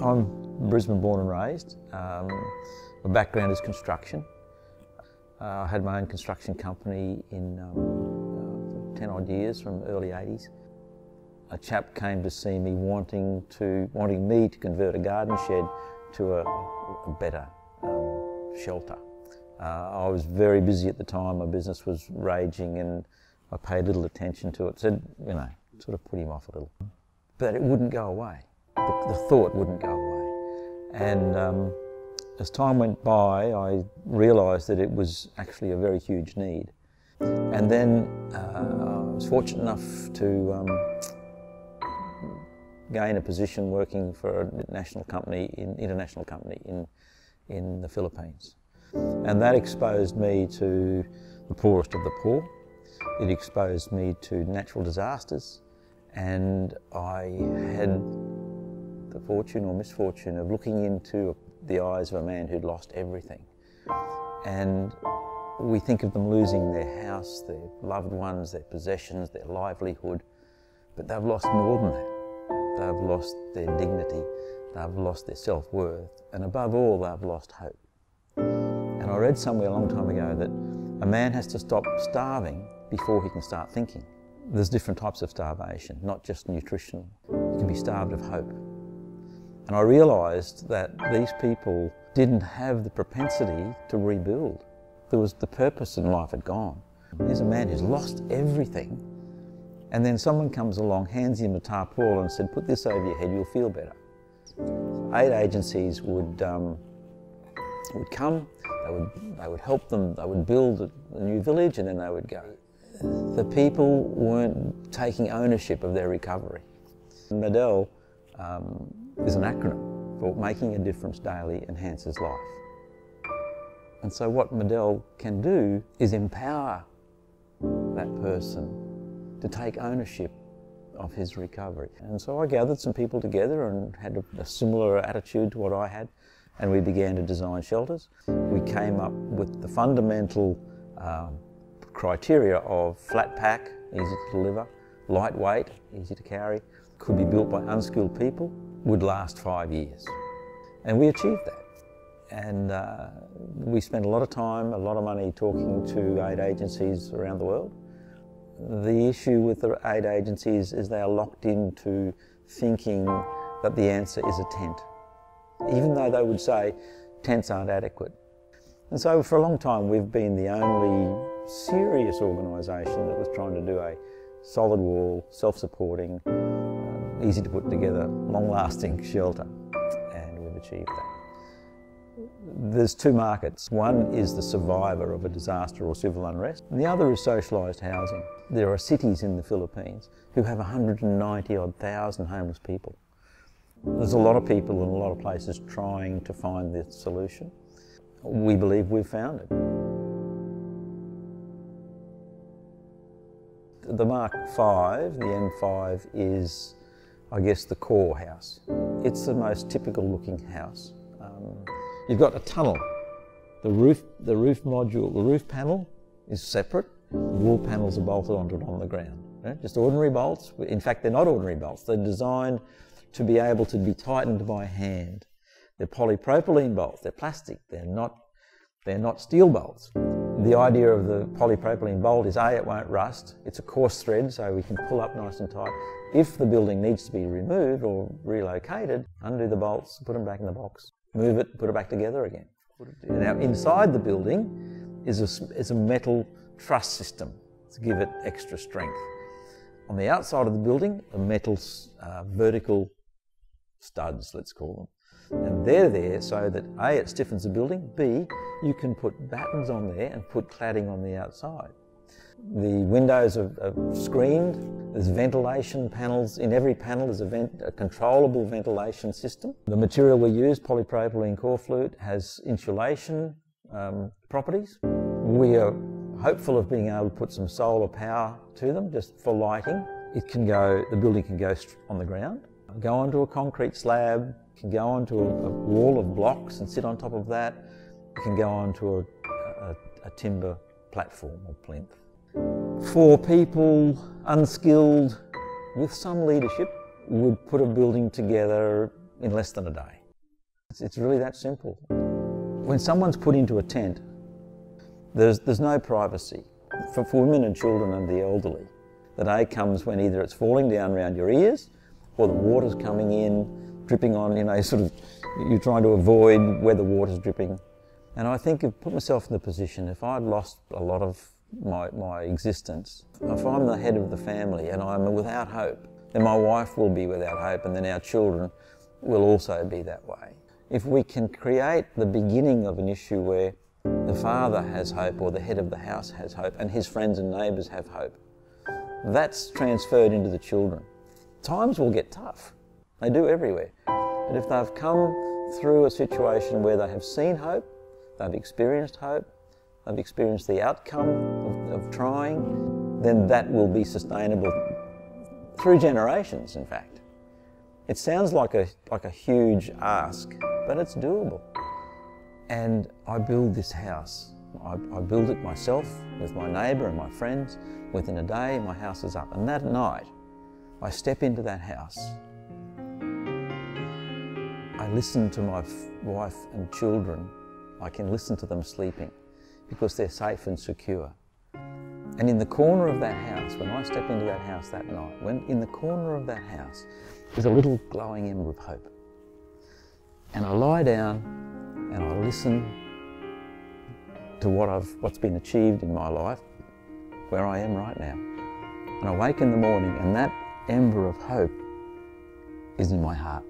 I'm Brisbane born and raised. My background is construction. I had my own construction company in 10 odd years from early 80s. A chap came to see me wanting me to convert a garden shed to a better shelter. I was very busy at the time, my business was raging and I paid little attention to it. Said, you know, sort of put him off a little. But it wouldn't go away. The thought wouldn't go away. And as time went by, I realised that it was actually a very huge need. And then I was fortunate enough to gain a position working for an international company in the Philippines. And that exposed me to the poorest of the poor. It exposed me to natural disasters, and I had the fortune or misfortune of looking into the eyes of a man who'd lost everything. And we think of them losing their house, their loved ones, their possessions, their livelihood, but they've lost more than that. They've lost their dignity, they've lost their self-worth, and above all, they've lost hope. And I read somewhere a long time ago that a man has to stop starving before he can start thinking. There's different types of starvation, not just nutritional. You can be starved of hope. And I realised that these people didn't have the propensity to rebuild. There was the purpose in life had gone. Here's a man who's lost everything, and then someone comes along, hands him a tarpaulin and said, put this over your head, you'll feel better. Aid agencies would come, they would help them, they would build a new village, and then they would go. The people weren't taking ownership of their recovery. Maddel is an acronym for making a difference daily enhances life. And so what Maddel can do is empower that person to take ownership of his recovery. And so I gathered some people together and had a similar attitude to what I had, and we began to design shelters. We came up with the fundamental criteria of flat pack, easy to deliver, lightweight, easy to carry, could be built by unskilled people, would last 5 years. And we achieved that. And we spent a lot of time, a lot of money talking to aid agencies around the world. The issue with the aid agencies is they are locked into thinking that the answer is a tent, even though they would say tents aren't adequate. And so for a long time we've been the only serious organisation that was trying to do a solid wall, self-supporting, easy to put together, long-lasting shelter, and we've achieved that. There's two markets. One is the survivor of a disaster or civil unrest, and the other is socialised housing. There are cities in the Philippines who have 190,000 homeless people. There's a lot of people in a lot of places trying to find the solution. We believe we've found it. The Mark V, the M5, is, I guess, the core house. It's the most typical looking house. You've got a tunnel. The roof module, the roof panel is separate. The wall panels are bolted onto it on the ground. Right? Just ordinary bolts. In fact, they're not ordinary bolts. They're designed to be able to be tightened by hand. They're polypropylene bolts. They're plastic. They're not steel bolts. The idea of the polypropylene bolt is A, it won't rust. It's a coarse thread, so we can pull up nice and tight. If the building needs to be removed or relocated, undo the bolts, put them back in the box, move it, put it back together again. Now, inside the building is a metal truss system to give it extra strength. On the outside of the building are metal vertical studs, let's call them. And they're there so that A, it stiffens the building, B, you can put battens on there and put cladding on the outside. The windows are screened, there's ventilation panels. In every panel is a controllable ventilation system. The material we use, polypropylene core flute, has insulation properties. We are hopeful of being able to put some solar power to them just for lighting. The building can go on the ground, go onto a concrete slab, can go onto a wall of blocks and sit on top of that. It can go onto a timber platform or plinth. For people unskilled with some leadership would put a building together in less than a day. It's really that simple. When someone's put into a tent, there's no privacy. For women and children and the elderly, the day comes when either it's falling down around your ears or the water's coming in, dripping on, you're trying to avoid where the water's dripping. And I think I've put myself in the position, if I'd lost a lot of my existence, if I'm the head of the family and I'm without hope, then my wife will be without hope, and then our children will also be that way. If we can create the beginning of an issue where the father has hope, or the head of the house has hope, and his friends and neighbours have hope, that's transferred into the children. Times will get tough. They do everywhere. But if they've come through a situation where they have seen hope, they've experienced hope, they've experienced the outcome of trying, then that will be sustainable through generations, in fact. It sounds like a huge ask, but it's doable. And I build this house. I build it myself with my neighbour and my friends. Within a day, my house is up. And that night, I step into that house. I listen to my wife and children. I can listen to them sleeping because they're safe and secure. And in the corner of that house, when I step into that house that night, in the corner of that house, there's a little glowing ember of hope. And I lie down and I listen to what's been achieved in my life, where I am right now. And I wake in the morning and that ember of hope is in my heart.